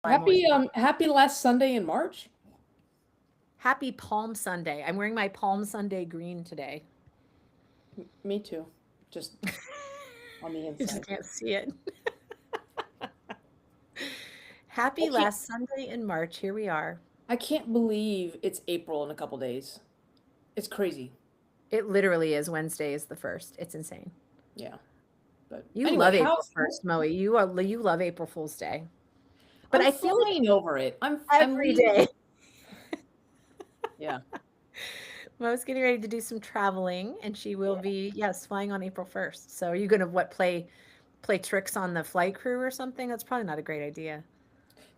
I'm always Happy last Sunday in March. happy Palm Sunday. I'm wearing my Palm Sunday green today. Me too. Just on the You just inside. can't see it. I Happy can't last Sunday in March. Here we are. I can't believe it's April in a couple days. It's crazy. It literally is Wednesday is the first. It's insane. Yeah. But You anyway, love April how's 1st, Moe. You love April Fool's Day. But I'm I feel like flying over it. I'm every leaving. day Yeah. Mo's getting ready to do some traveling and she will Yeah. be, yes, flying on April 1st. So are you gonna play tricks on the flight crew or something? That's probably not a great idea.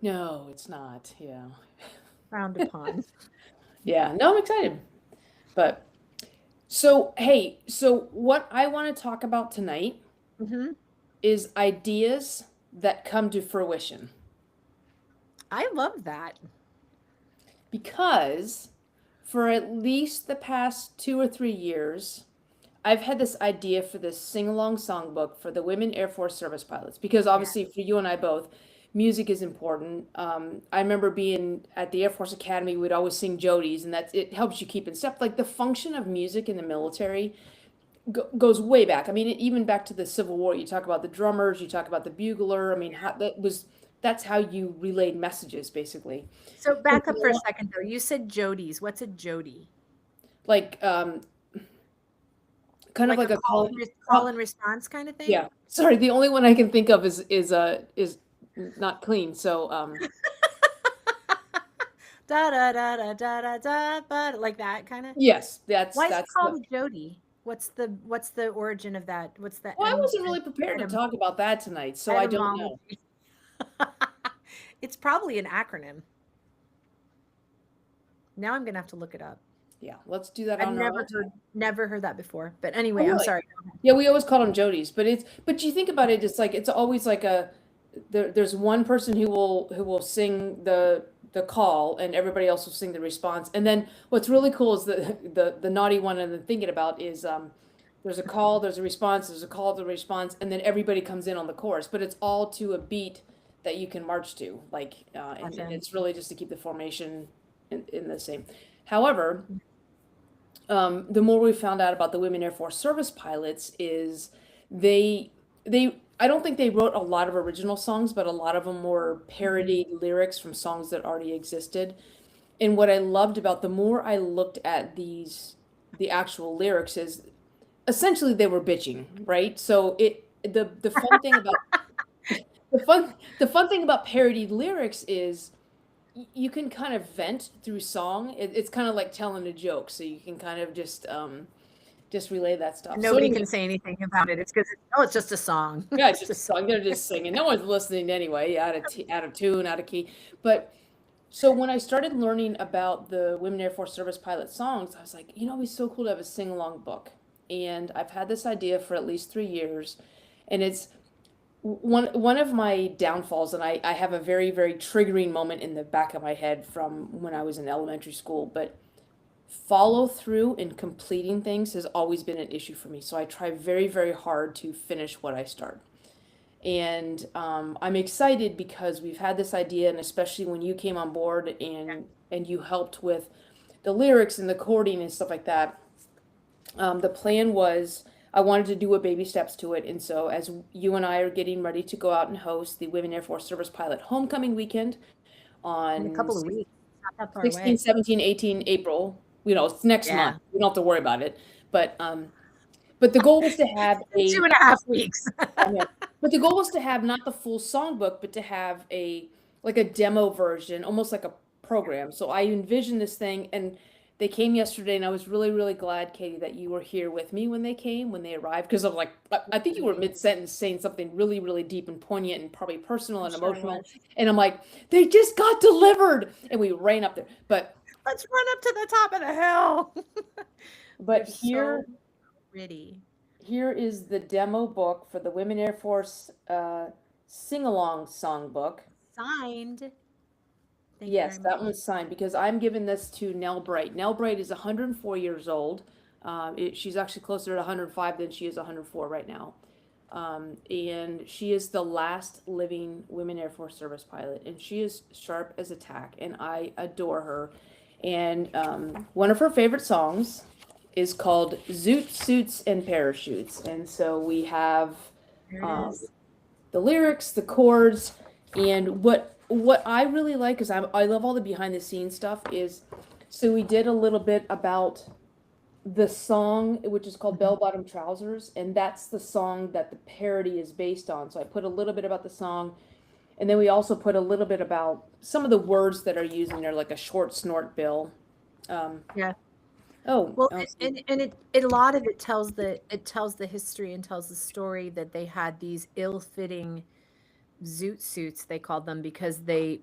No, it's not. Yeah. Frowned upon. Yeah. No, I'm excited. But so, hey, so what I want to talk about tonight Hmm. is ideas that come to fruition. I love that. Because for at least the past 2 or 3 years, I've had this idea for this sing along songbook for the women Air Force service pilots. Because Yeah. obviously, for you and I both, music is important. I remember being at the Air Force Academy, we'd always sing Jodi's, and that's it helps you keep in step. Like the function of music in the military goes way back. I mean, even back to the Civil War. You talk about the drummers, you talk about the bugler. I mean, that's how you relayed messages, basically. So And back up for a so, second though. You said Jody's. What's a Jody? like kind of Like like a a call and response kind of thing? yeah. Sorry, the only one I can think of is not clean. So Da da da da da da da but like that kind of. yes, that's Why is it that's called the. a Jody? What's the origin of that? What's the Well, I wasn't really prepared to talk about that tonight, so I don't know. etymology? It's probably an acronym. Now I'm gonna have to look it up. Yeah, let's do that I've on our own time. never heard that before. But Oh, anyway, I'm really? sorry. Yeah, we always call them Jodies, but you think about it, it's like it's always like there's one person who will sing the call and everybody else will sing the response. And then what's really cool is the naughty one and then thinking about is there's a call, there's a response, there's a call, there's a response, and then everybody comes in on the chorus, but it's all to a beat that you can march to, like and Gotcha. it's really just to keep the formation in the same. However, the more we found out about the women Air Force service pilots is they I don't think they wrote a lot of original songs, but a lot of them were Mhm. parodied lyrics from songs that already existed. And what I loved about the more I looked at the actual lyrics is essentially they were bitching, right? So the fun thing about the fun thing about parodied lyrics is you can kind of vent through song. It's kind of like telling a joke, so you can kind of just relay that And stuff. So nobody anyway, can say anything about it. It's because oh, it's just a song. yeah, it's It's just a just song. They're just singing. No one's listening anyway, out of tune, out of key. But so when I started learning about the Women Air Force Service Pilot songs, I was like, it'd be so cool to have a sing along book. And I've had this idea for at least 3 years, and it's one of my downfalls, and I have a very, very triggering moment in the back of my head from when I was in elementary school, but follow through in completing things has always been an issue for me. So I try very, very hard to finish what I start. And I'm excited because we've had this idea, and especially when you came on board and you helped with the lyrics and the chording and stuff like that. The plan was I wanted to do a baby steps to it, and so as you and I are getting ready to go out and host the Women Air Force Service Pilot Homecoming Weekend in a on couple of weeks. It's not that far 16, away. 17, 18 April. It's next month. Yeah. We don't have to worry about it. But but the goal was to have In a 2.5 weeks. I know. But the goal was to have not the full songbook, but to have a demo version, almost like a program. So I envisioned this thing, and they came yesterday, and I was really, really glad, Katie, that you were here with me when they arrived, because I'm like, I think you were mid-sentence saying something really, really deep and poignant and probably personal I'm and sure I emotional, was. and I'm like, they just got delivered, and we ran up there. But Let's run up to the top of the hill. They're but so here pretty. here is the demo book for the Women Air Force sing-along songbook. Signed. Thank you Yes, very that much. one's signed because I'm giving this to Nell Bright. Nell Bright is 104 years old. She's actually closer to 105 than she is 104 right now. And she is the last living Women Air Force Service pilot, and she is sharp as a tack, and I adore her. And one of her favorite songs is called Zoot Suits and Parachutes. And so we have There it um, is. the lyrics, the chords, and what I really like is I love all the behind the scenes stuff is so we did a little bit about the song, which is called Bell Bottom Trousers, and that's the song that the parody is based on. So I put a little bit about the song, and then we also put a little bit about some of the words that are used in there, like a short snort bill. Yeah. Oh, Well, oh, and it a lot of it tells the history and tells the story that they had these ill-fitting zoot suits, they called them, because they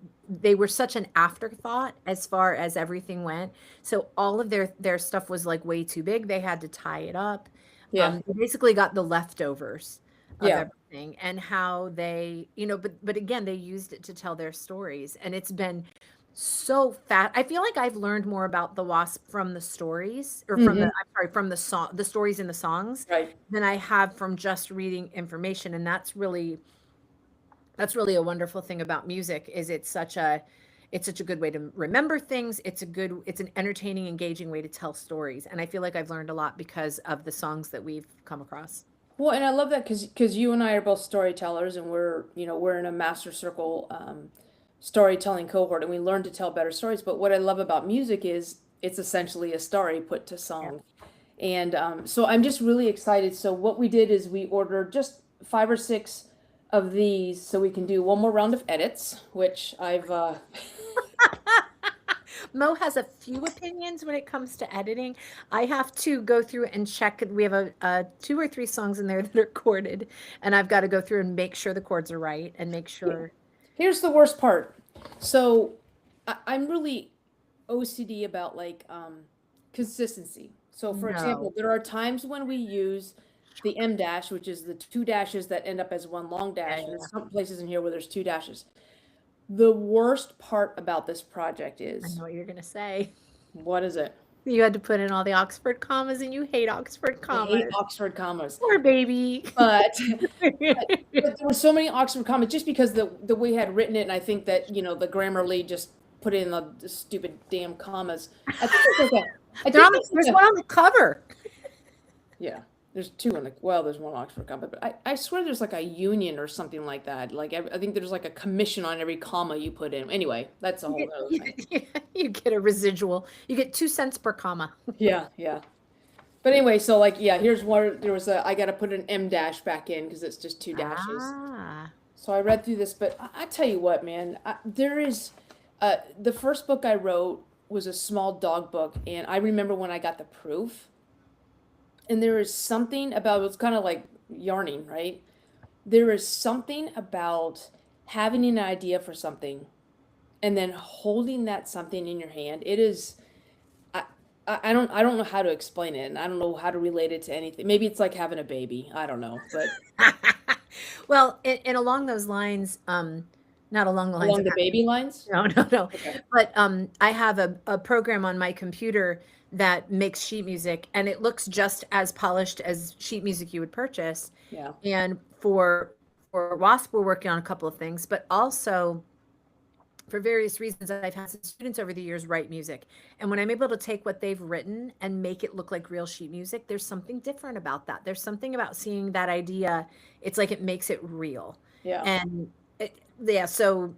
were such an afterthought as far as everything went. So all of their stuff was like way too big. They had to tie it up. yeah, They basically got the leftovers of yeah. everything, and how they, but again, they used it to tell their stories, and it's been so fat. I feel like I've learned more about the Wasp from the stories, or from the, Hmm. I'm sorry, from the stories in the songs, Right. than I have from just reading information. And that's really a wonderful thing about music, is it's such a good way to remember things. It's an entertaining, engaging way to tell stories. And I feel like I've learned a lot because of the songs that we've come across. Well, and I love that because you and I are both storytellers, and we're in a master circle storytelling cohort, and we learn to tell better stories. But what I love about music is it's essentially a story put to Yeah. song, and so I'm just really excited. So what we did is we ordered just 5 or 6 of these, so we can do one more round of edits, which I've Mo has a few opinions when it comes to editing. I have to go through and check. We have a 2 or 3 songs in there that are chorded, and I've got to go through and make sure the chords are right and make sure. Here's the worst part. So I'm really OCD about like consistency. So for example, No. there are times when we use the M dash, which is the 2 dashes that end up as one long Yeah, dash. yeah, And yeah. there's some places in here where there's 2 dashes. The worst part about this project I is, know what you're gonna say. what is it? You had to put in all the Oxford commas, and you hate Oxford I hate commas. Oxford commas. Poor baby. But but there were so many Oxford commas just because the way I had written it, and I think that the Grammarly just put in the stupid damn commas. I think it's like a, I think it's There's like a, one on the cover. yeah. There's two in the well, there's one Oxford comma, but I swear there's like a union or something like that. Like I think there's like a commission on every comma you put in. Anyway, that's a You whole get, other you, thing. you get a residual. You get 2 cents per comma. Yeah, yeah. But anyway, so like yeah, here's where there was a I got to put an M dash back in because it's just 2 dashes. Ah. So I read through this, but I tell you what, man, there is the first book I wrote was a small dog book, and I remember when I got the proof, and there is something about it's kind of like yarning, right? There is something about having an idea for something and then holding that something in your hand. It is I I don't know how to explain it, and I don't know how to relate it to anything. Maybe it's like having a baby. I don't know, but Well, and along those lines, not along the lines along of the baby lines. no, no, no. Okay. But I have a program on my computer that makes sheet music, and it looks just as polished as sheet music you would purchase. Yeah. And for Wasp, we're working on a couple of things, but also for various reasons, I've had some students over the years write music. And when I'm able to take what they've written and make it look like real sheet music, there's something different about that. There's something about seeing that idea. It's like it makes it real. Yeah. And yeah, so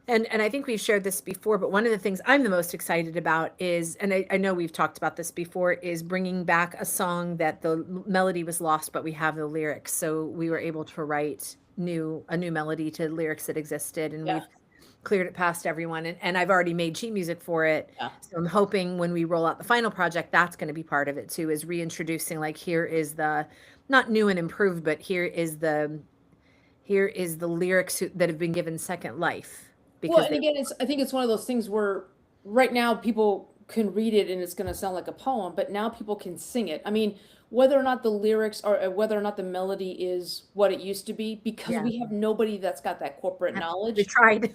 and I think we've shared this before, but one of the things I'm the most excited about is, and I know we've talked about this before, is bringing back a song that the melody was lost, but we have the lyrics. So we were able to write a new melody to lyrics that existed, and Yeah. we've cleared it past everyone. And I've already made sheet music for it. Yeah. So I'm hoping when we roll out the final project, that's going to be part of it too, is reintroducing, like, here is the, not new and improved, but here is the lyrics that have been given second life, Well, because and they again, I think it's one of those things where right now people can read it and it's going to sound like a poem, but now people can sing it. I mean, whether or not the lyrics or whether or not the melody is what it used to be, because yeah, we have nobody that's got that corporate we knowledge. tried.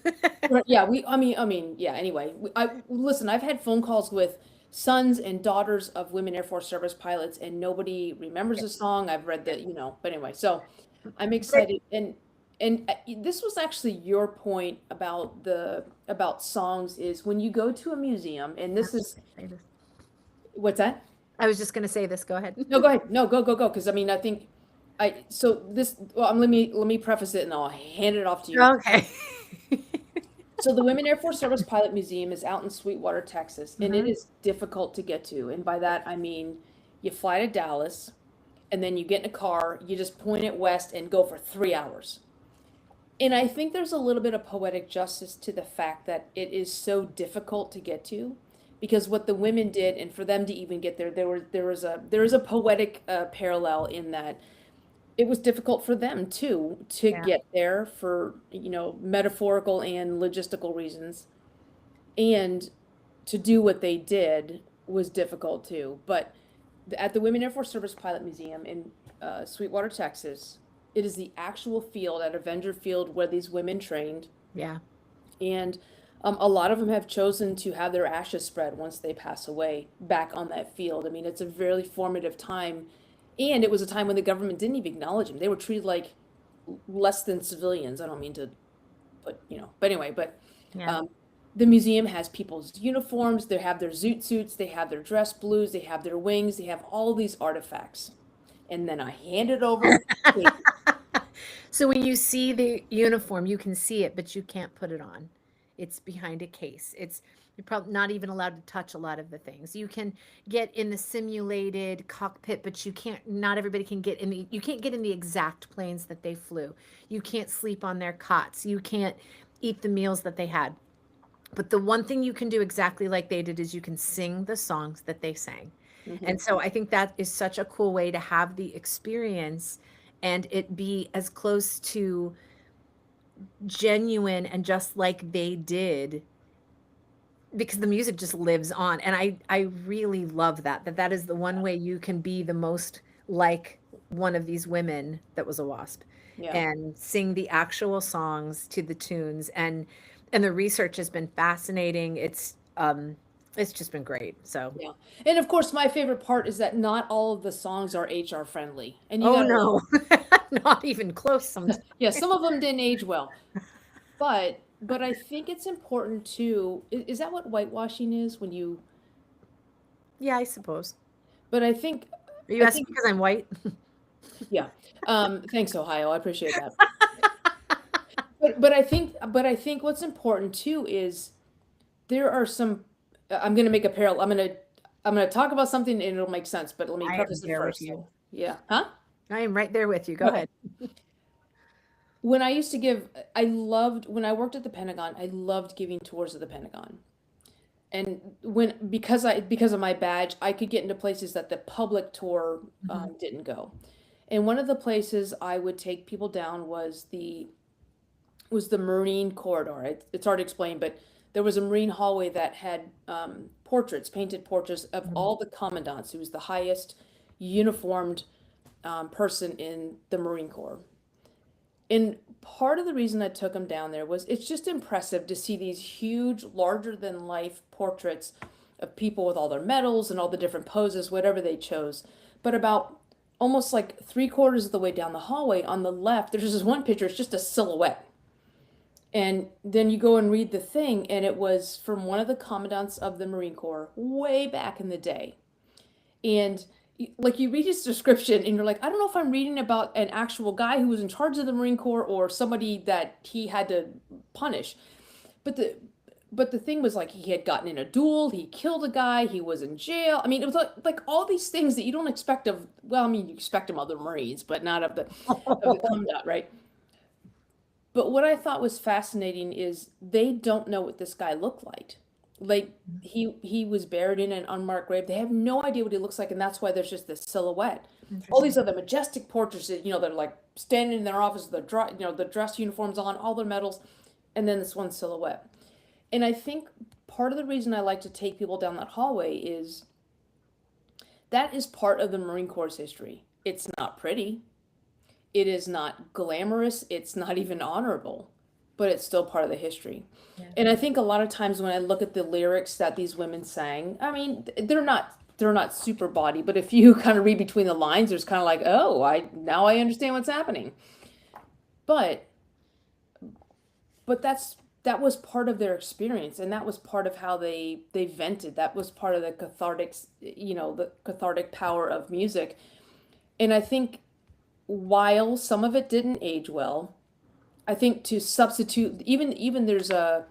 Right, yeah, yeah. Anyway, I listen. I've had phone calls with sons and daughters of women Air Force service pilots, and nobody remembers the song. I've read that, but anyway, so I'm excited. And this was actually your point about songs is when you go to a museum, and this is what's that? I was just going to say this. Go ahead. No, go ahead. No, go. Because I mean, I think let me preface it and I'll hand it off to you. Okay. So the Women Air Force Service Pilot Museum is out in Sweetwater, Texas, and it is difficult to get to. And by that, I mean, you fly to Dallas and then you get in a car, you just point it west and go for 3 hours. And I think there's a little bit of poetic justice to the fact that it is so difficult to get to, because what the women did, and for them to even get there, there is a poetic parallel in that it was difficult for them too to get there for metaphorical and logistical reasons, and to do what they did was difficult too. But at the Women Air Force Service Pilot Museum in Sweetwater, Texas, it is the actual field at Avenger Field where these women trained. Yeah. And a lot of them have chosen to have their ashes spread once they pass away back on that field. I mean, it's a very formative time. And it was a time when the government didn't even acknowledge them. They were treated like less than civilians. I don't mean to but anyway, the museum has people's uniforms. They have their zoot suits. They have their dress blues. They have their wings. They have all these artifacts. And then I hand it over. So when you see the uniform, you can see it, but you can't put it on. It's behind a case. You're probably not even allowed to touch a lot of the things. You can get in the simulated cockpit, but not everybody can get you can't get in the exact planes that they flew. You can't sleep on their cots. You can't eat the meals that they had. But the one thing you can do exactly like they did is you can sing the songs that they sang. Mm-hmm. And so I think that is such a cool way to have the experience and it be as close to genuine and just like they did, because the music just lives on. And I really love that is the one way you can be the most like one of these women that was a WASP, and sing the actual songs to the tunes. And the research has been fascinating. It's just been great. So yeah, and of course, my favorite part is that not all of the songs are HR friendly. And no, not even close. Sometimes. Yeah, some of them didn't age well, but I think it's important too. Is that what whitewashing is when you? Yeah, I suppose. But I think. Are you asking because I'm white? Yeah. Thanks, Ohio. I appreciate that. But I think what's important too is there are some. I'm going to make a parallel. I'm going to talk about something and it'll make sense. But let me preface it first. Yeah. Huh? I am right there with you. Go ahead. When I when I worked at the Pentagon, I loved giving tours of the Pentagon. And because of my badge, I could get into places that the public tour didn't go. And one of the places I would take people down was the Marine Corridor. It's hard to explain, but there was a Marine hallway that had painted portraits of all the commandants, who was the highest uniformed person in the Marine Corps. And part of the reason I took them down there was it's just impressive to see these huge, larger than life portraits of people with all their medals and all the different poses, whatever they chose. But about almost like 3/4 of the way down the hallway on the left, there's this one picture, it's just a silhouette. And then you go and read the thing, and it was from one of the commandants of the Marine Corps way back in the day. And like you read his description and you're like, I don't know if I'm reading about an actual guy who was in charge of the Marine Corps or somebody that he had to punish. But the thing was, like, he had gotten in a duel, he killed a guy, he was in jail. I mean, it was like all these things that you don't expect of, well, I mean, you expect them of the Marines, but not of the commandant, right? But what I thought was fascinating is they don't know what this guy looked like. Like, he was buried in an unmarked grave. They have no idea what he looks like, and that's why there's just this silhouette. All these other majestic portraits that, they're like standing in their office, the dress uniforms on, all their medals, and then this one silhouette. And I think part of the reason I like to take people down that hallway is that is part of the Marine Corps' history. It's not pretty. It is not glamorous. It's not even honorable. but it's still part of the history. Yeah. And I think a lot of times when I look at the lyrics that these women sang, I mean, they're not super bawdy, but if you kind of read between the lines, there's kind of like, oh, I understand what's happening. But that was part of their experience, and that was part of how they vented. That was part of the cathartic power of music. And I think while some of it didn't age well, I think to substitute, even there's a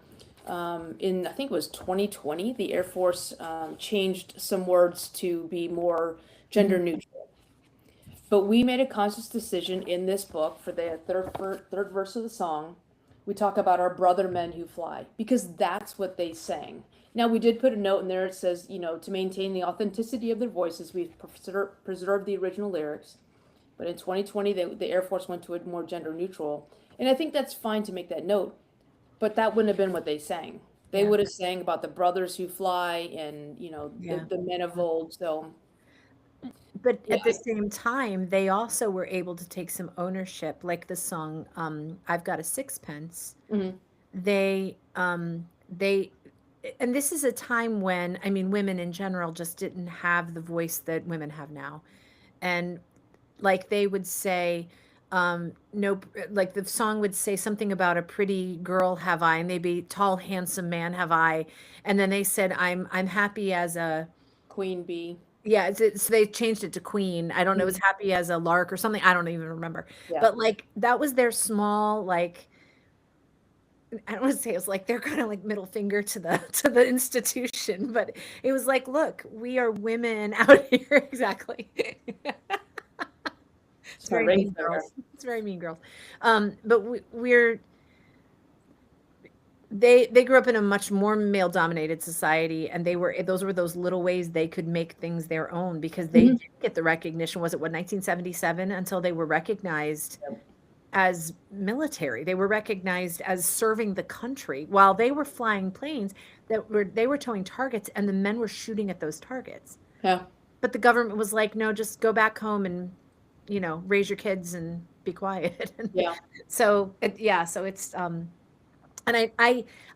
in I think it was 2020, the Air Force changed some words to be more gender Mhm. neutral. But we made a conscious decision in this book for the third verse of the song. We talk about our brother men who fly because that's what they sang. Now we did put a note in there. It says, to maintain the authenticity of their voices, we've preserved the original lyrics. But in 2020, the Air Force went to a more gender neutral, and I think that's fine to make that note. But that wouldn't have been what they sang. They Yeah. would have sang about the brothers who fly and Yeah. the men of old. So But yeah. at the same time, they also were able to take some ownership, like the song "I've Got a Sixpence." Mhm. They, and this is a time when, I mean, women in general just didn't have the voice that women have now, and like they would say, no, like the song would say something about a pretty girl have I, and they'd be tall, handsome man have I, and then they said, I'm happy as a, Queen Bee. yeah, so they changed it to queen. I don't know, it was Mhm. happy as a lark or something. I don't even remember. Yeah. But like that was their small, like, I don't want to say it was like their kind of like middle finger to the to the institution, but it was like, look, we are women out here. Exactly. It's It's my very ring mean finger. girls. It's very mean girls. But we're they grew up in a much more male dominated society, and those were those little ways they could make things their own because they Mhm. didn't get the recognition. Was it what, 1977, until they were recognized as military? They were recognized as serving the country while they were flying planes they were towing targets, and the men were shooting at those targets. Yeah. But the government was like, no, just go back home and raise your kids and be quiet. Yeah. So yeah, so it's and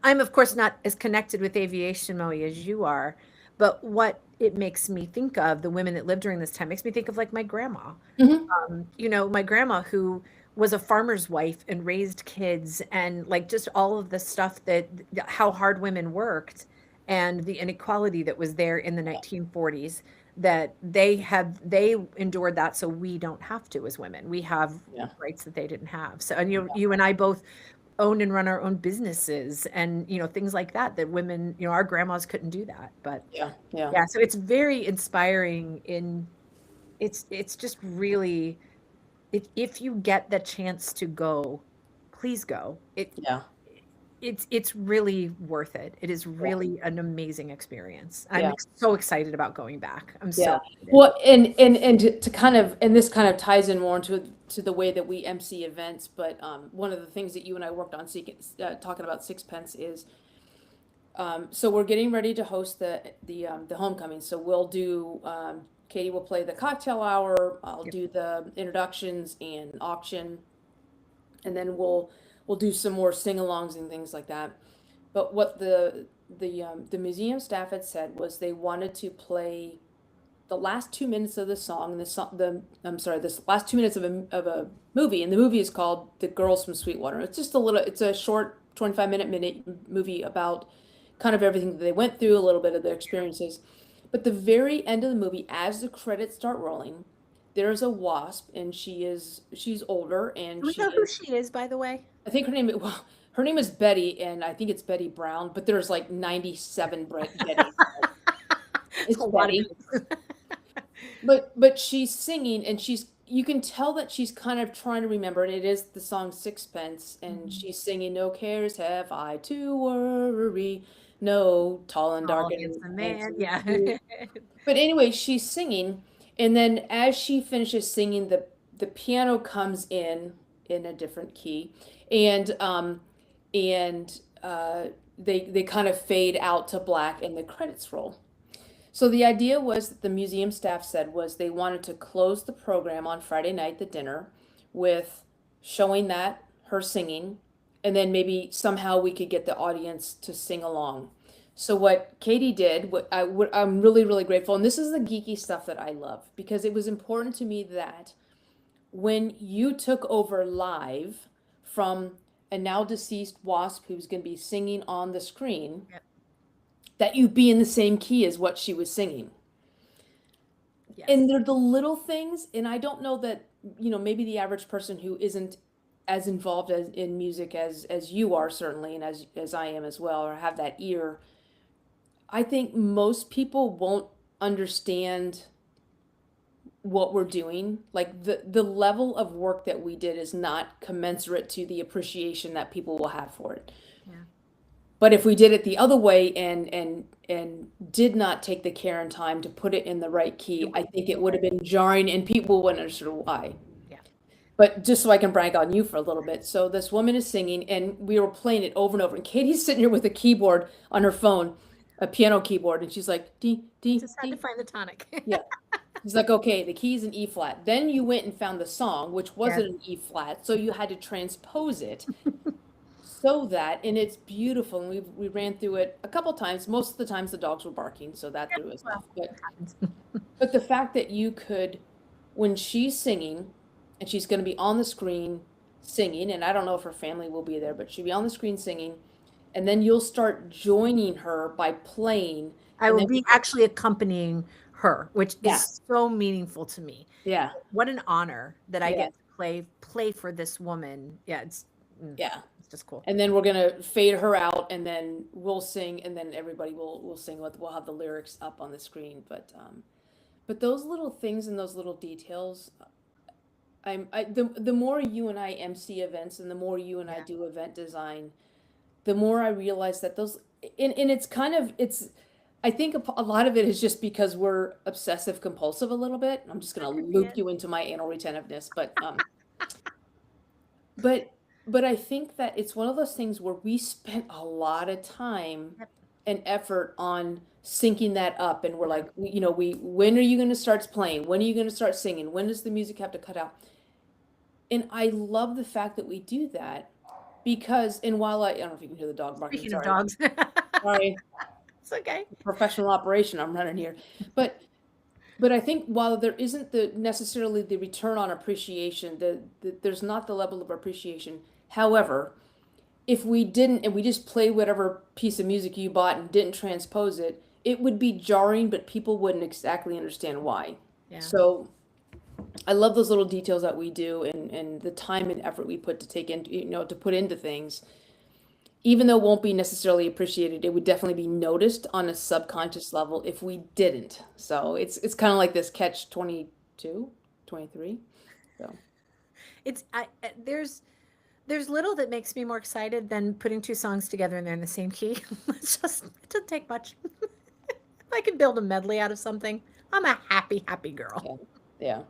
I'm of course not as connected with aviation, Moe, as you are, but what it makes me think of, the women that lived during this time, makes me think of like my grandma. Mhm. My grandma, who was a farmer's wife and raised kids, and like just all of the stuff that, how hard women worked, and the inequality that was there in the 1940s, that they endured that, so we don't have to. As women, we have Yeah. rights that they didn't have. So, and you and I both own and run our own businesses, and things like that women, our grandmas couldn't do that. But Yeah. Yeah. yeah, so it's very inspiring. It's just really, if you get the chance to go, please go. Yeah. It's really worth it. It is Yeah. really an amazing experience. I'm Yeah. so excited about going back. I'm Yeah. so excited. Well, and to kind of, and this kind of ties in more to the way that we MC events, but one of the things that you and I worked on talking about Sixpence is, so we're getting ready to host the homecoming. So we'll do, Katie will play the cocktail hour. I'll Yep. do the introductions and auction, and then we'll do some more sing-alongs and things like that. But what the museum staff had said was they wanted to play the last 2 minutes of the song. This last 2 minutes of a movie, and the movie is called The Girls from Sweetwater. It's a short 25 minute movie about kind of everything that they went through, a little bit of their experiences. But the very end of the movie, as the credits start rolling, there's a wasp, and she's older, and Do we she know who is, she is, by the way? I think her name is Betty, and I think it's Betty Brown, but there's like 97 Bettys. It's It's a lot of Betty. names. But she's singing, and you can tell that she's kind of trying to remember, and it is the song Sixpence, and Mhm. she's singing, no cares have I to worry, no tall and dark Tall, and handsome man. handsome Yeah. you. But anyway, she's singing, and then as she finishes singing, the piano comes in a different key, and and they kind of fade out to black, and the credits roll. So the idea was that the museum staff said was they wanted to close the program on Friday night, the dinner, with showing that her singing, and then maybe somehow we could get the audience to sing along. So what Katie did, what I'm really, really grateful, and this is the geeky stuff that I love, because it was important to me that when you took over live from a now deceased Wasp who's going to be singing on the screen, Yep. that you be in the same key as what she was singing. Yes. And they're the little things, and I don't know that, maybe the average person who isn't as involved as in music as you are, certainly, and as I am as well, or have that ear. I think most people won't understand what we're doing. Like the level of work that we did is not commensurate to the appreciation that people will have for it. Yeah. But if we did it the other way and did not take the care and time to put it in the right key, I think it would have been jarring and people wouldn't understand why. Yeah. But just so I can brag on you for a little bit. So this woman is singing and we were playing it over and over. And Katie's sitting here with a keyboard on her phone, a piano keyboard, and she's like, D, D, Just had D. to find the tonic. Yeah. He's like, okay, the key's in E flat. Then you went and found the song, which wasn't an E flat, so you had to transpose it so that, and it's beautiful. And we ran through it a couple times. Most of the times the dogs were barking, so that threw us off. But the fact that you could, when she's singing, and she's going to be on the screen singing, and I don't know if her family will be there, but she'll be on the screen singing, and then you'll start joining her by playing. I will be actually accompanying her, which is so meaningful to me. Yeah. What an honor that I get to play for this woman. Yeah, it's just cool. And then we're gonna fade her out, and then we'll sing, and then everybody will sing. We'll have the lyrics up on the screen. But those little things and those little details, the more you and I MC events, and the more you and I do event design, the more I realize that those, and it's. I think a lot of it is just because we're obsessive compulsive a little bit. I'm just going to loop you into my anal retentiveness, but I think that it's one of those things where we spent a lot of time and effort on syncing that up, and we're like, when are you going to start playing? When are you going to start singing? When does the music have to cut out? And I love the fact that we do that because, and while I don't know if you can hear the dog barking. Speaking of dogs, sorry. It's okay. Professional operation I'm running here. But I think while there isn't necessarily the return on appreciation, there's not the level of appreciation. However, if we didn't, and we just played whatever piece of music you bought and didn't transpose it, it would be jarring, but people wouldn't exactly understand why. Yeah. So I love those little details that we do, and the time and effort we put to take into, to put into things. Even though it won't be necessarily appreciated, it would definitely be noticed on a subconscious level if we didn't. So it's kind of like this catch 22, 23. So there's little that makes me more excited than putting two songs together and they're in the same key. It doesn't take much. If I can build a medley out of something, I'm a happy girl. Yeah.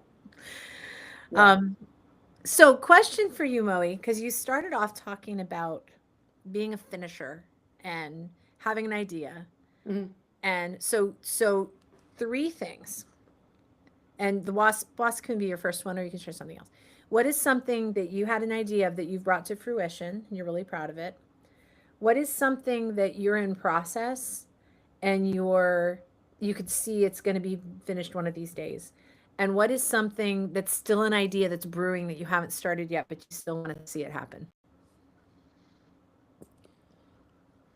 So question for you, Moe, because you started off talking about being a finisher and having an idea. Mm-hmm. And so 3 things, and the wasp can be your first one, or you can share something else. What is something that you had an idea of that you've brought to fruition and you're really proud of it? What is something that you're in process and you could see it's going to be finished one of these days? And what is something that's still an idea that's brewing that you haven't started yet, but you still want to see it happen?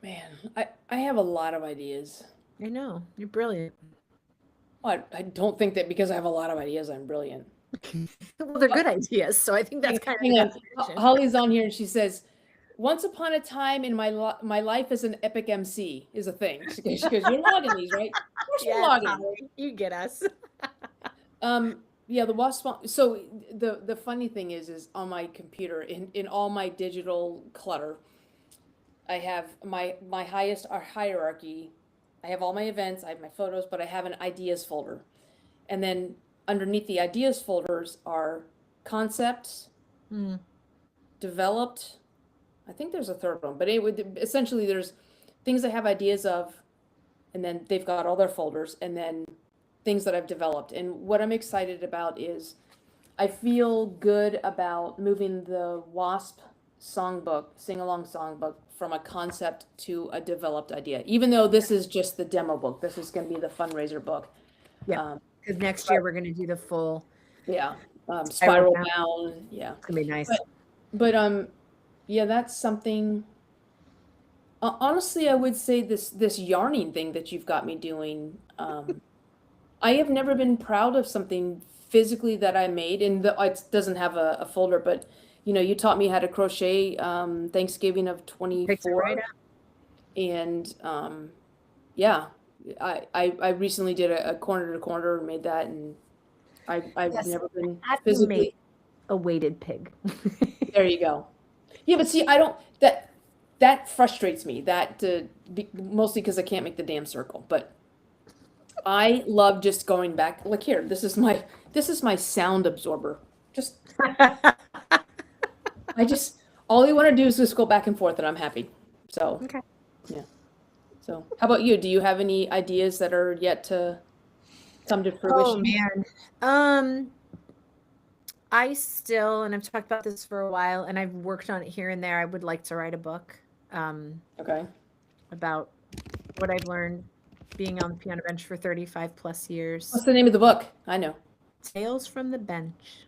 Man, I have a lot of ideas. I know. You're brilliant. Well, I don't think that because I have a lot of ideas, I'm brilliant. Well, they're good ideas, so I think that's kind of... Holly's on here and she says, once upon a time in my life as an epic MC is a thing. She goes, you're logging these, right? Of course you're logging. Holly, you get us. Yeah, the wasp. So the funny thing is on my computer, in all my digital clutter, I have my highest hierarchy. I have all my events, I have my photos, but I have an ideas folder. And then underneath the ideas folders are concepts, developed. I think there's a third one, but essentially there's things I have ideas of, and then they've got all their folders, and then things that I've developed. And what I'm excited about is I feel good about moving the WASP songbook, sing-along songbook, from a concept to a developed idea. Even though this is just the demo book, this is going to be the fundraiser book. Yeah. Because next year we're going to do the full. Yeah, Spiral Spiral Bound. Yeah, It's going to be nice. but yeah, that's something. Honestly, I would say this yarning thing that you've got me doing. I have never been proud of something physically that I made, and it doesn't have a folder, but you taught me how to crochet Thanksgiving of Picks it 24, right up. and yeah, I recently did a corner to corner and made that, and I've Yes, never been have you physically. made a weighted pig? There you go. Yeah, but see, I don't that frustrates me. Mostly because I can't make the damn circle. But I love just going back. Look here, this is my sound absorber. Just all you want to do is just go back and forth, and I'm happy. So Okay. yeah. So how about you? Do you have any ideas that are yet to come to Oh fruition? man. I still, and I've talked about this for a while, and I've worked on it here and there. I would like to write a book Okay. about what I've learned being on the piano bench for 35 plus years. What's the name of the book? I know. Tales from the Bench.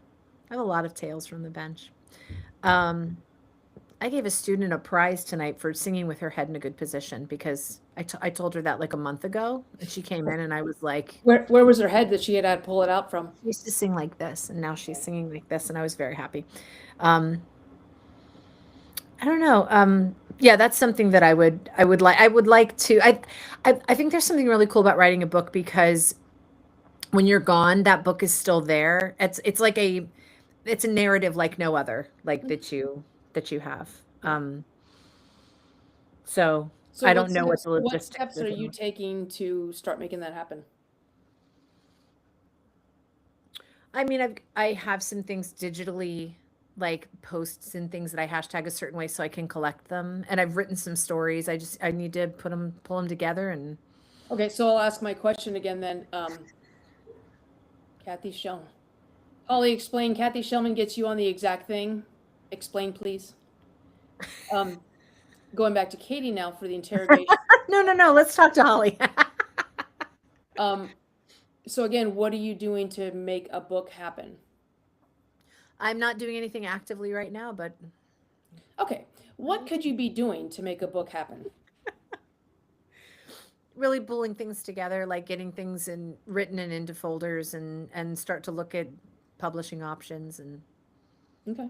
I have a lot of tales from the bench. I gave a student a prize tonight for singing with her head in a good position because I told her that like a month ago, and she came in and I was like, Where was her head that she had to pull it out from? she used to sing like this, and now she's singing like this, and I was very happy. I don't know. Yeah, that's something that I would like to. I think there's something really cool about writing a book because when you're gone, that book is still there. It's like it's a narrative like no other, like that you have. So So I don't know what the what logistics steps are. are you taking to start making that happen? I mean, I have some things digitally, like posts and things that I hashtag a certain way so I can collect them. And I've written some stories. I need to pull them together and Okay, so I'll ask my question again then. Kathy Shellman. Holly, explain. Kathy Shellman gets you on the exact thing. Explain, please. Going back to Katie now for the interrogation. no. Let's talk to Holly. So again, what are you doing to make a book happen? I'm not doing anything actively right now, but Okay, what could you be doing to make a book happen? really pulling things together, like getting things written and into folders and start to look at publishing options and Okay.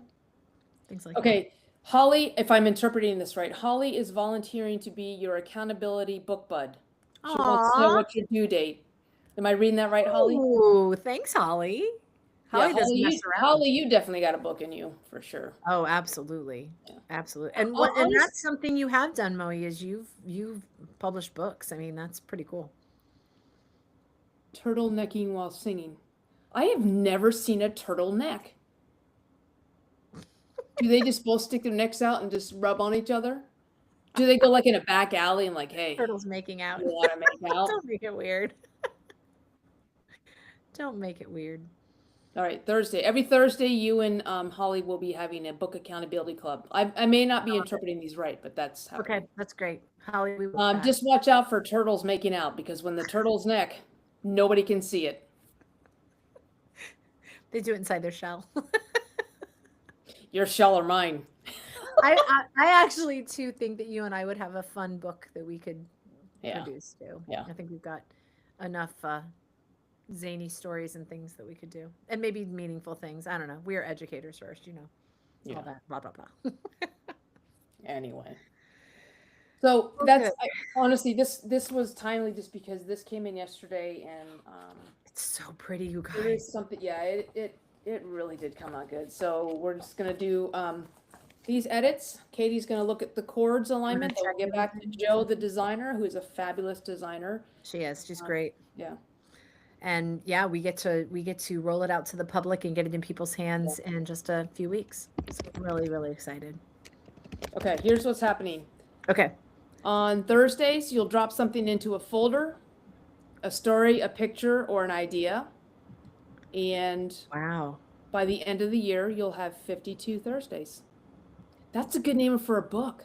things like that. Okay, Holly, if I'm interpreting this right, Holly is volunteering to be your accountability book bud. She wants to know Aw. what's your due date. Am I reading that right, Holly? Ooh, thanks, Holly. Holly Yeah, doesn't mess around. Holly, you definitely got a book in you for sure. Oh, absolutely. Yeah. Absolutely. And Honest- that's something you have done, Moe, is you've published books. I mean, that's pretty cool. Turtlenecking while singing. I have never seen a turtleneck. Do they just both stick their necks out and just rub on each other? Do they go like in a back alley and like, hey, Turtles making out. you want to make out? Don't make it weird. Don't make it weird. All right, Thursday. Every Thursday, you and Holly will be having a book accountability club. I may not be interpreting these right, but that's happening. Okay, that's great. Holly, we will chat. Just watch out for turtles making out because when the turtle's neck, nobody can see it. They do it inside their shell. Your shell or mine. I actually too think that you and I would have a fun book that we could Yeah. produce too. Yeah. I think we've got enough zany stories and things that we could do, and maybe meaningful things. I don't know. We are educators first, you know. Yeah. All that blah blah blah. Anyway. So that's honestly this was timely just because this came in yesterday and It's so pretty, you it guys. is something. Yeah, it really did come out good. So we're just gonna do these edits. Katie's gonna look at the chords alignment. Then we'll get back to Joe, the designer, who is a fabulous designer. She is. She's great. Yeah. And yeah, we get to roll it out to the public and get it in people's hands in just a few weeks. So I'm really, really excited. Okay, here's what's happening. Okay. On Thursdays, you'll drop something into a folder, a story, a picture, or an idea. And Wow. by the end of the year, you'll have 52 Thursdays. That's a good name for a book.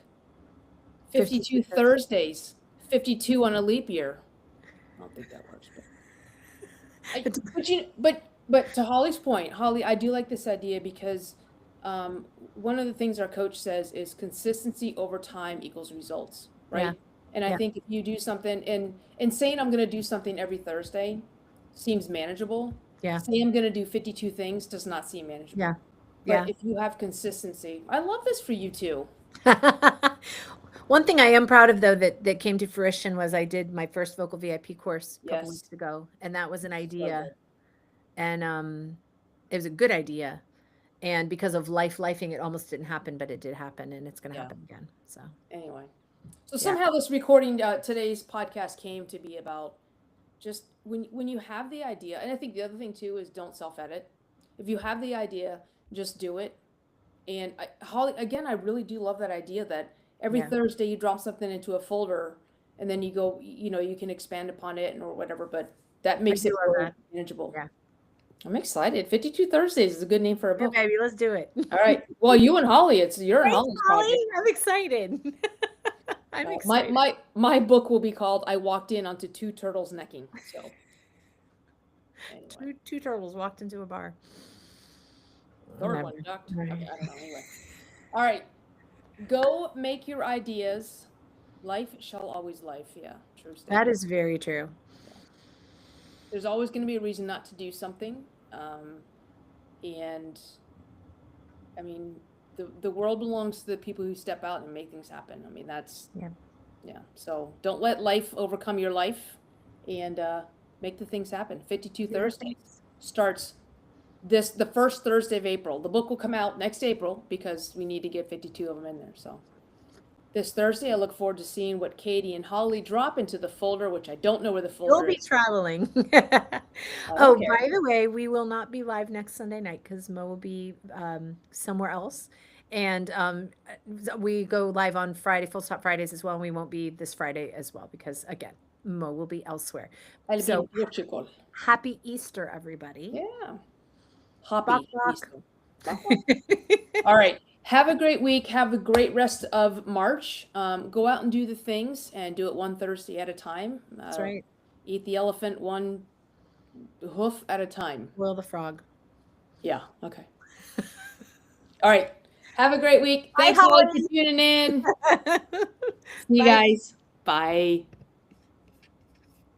52 52 Thursdays, 52 on a leap year. I don't think that works, but to Holly's point, Holly, I do like this idea because one of the things our coach says is consistency over time equals results, right? Yeah. And I Yeah. think if you do something and saying I'm going to do something every Thursday seems manageable. Yeah. Saying I'm going to do 52 things does not seem manageable. Yeah. But if you have consistency, I love this for you too. One thing I am proud of though that came to fruition was I did my first vocal VIP course a couple Yes. weeks ago, and that was an idea, good. and it was a good idea, and because of lifing, it almost didn't happen, but it did happen, and it's going to Yeah. happen again. So Anyway, so somehow this recording, today's podcast came to be about just when you have the idea, and I think the other thing too is don't self-edit. If you have the idea, just do it. And Holly, again, I really do love that idea that every Yeah. Thursday you drop something into a folder, and then you go, you can expand upon it or whatever. But that makes do it love very that. manageable. Yeah. I'm excited. 52 Thursdays is a good name for a Yeah, book. baby, let's do it. All right. Well, you and Holly, you're and Thanks, Holly's Holly. project. I'm excited. I'm excited. My book will be called "I Walked In Onto Two Turtles Necking." So anyway. Two turtles walked into a bar. Third one ducked. Right. Okay, I don't know. Anyway. All right. Go make your ideas. Life shall always life. Yeah, true statement. That is very true. There's always going to be a reason not to do something. And I mean, the world belongs to the people who step out and make things happen. I mean, that's, yeah. So don't let life overcome your life, and make the things happen. 52 Thursdays starts the first Thursday of April. The book will come out next April because we need to get 52 of them in there. So this Thursday, I look forward to seeing what Katie and Holly drop into the folder, which I don't know where the folder You'll be is. traveling. Oh, okay. By the way, we will not be live next Sunday night because Mo will be somewhere else. And we go live on Friday, Full Stop Fridays as well. And we won't be this Friday as well because, again, Mo will be elsewhere. I'll So- be in Portugal. Happy Easter, everybody. Yeah. Happy Bok, bok. Easter. All right. Have a great week. Have a great rest of March. Go out and do the things and do it one Thursday at a time. That's right. Eat the elephant one hoof at a time. Will the frog. Yeah. Okay. All right. Have a great week. Bye, Thanks, Holly, Holly. for tuning in. See you Bye. guys. Bye.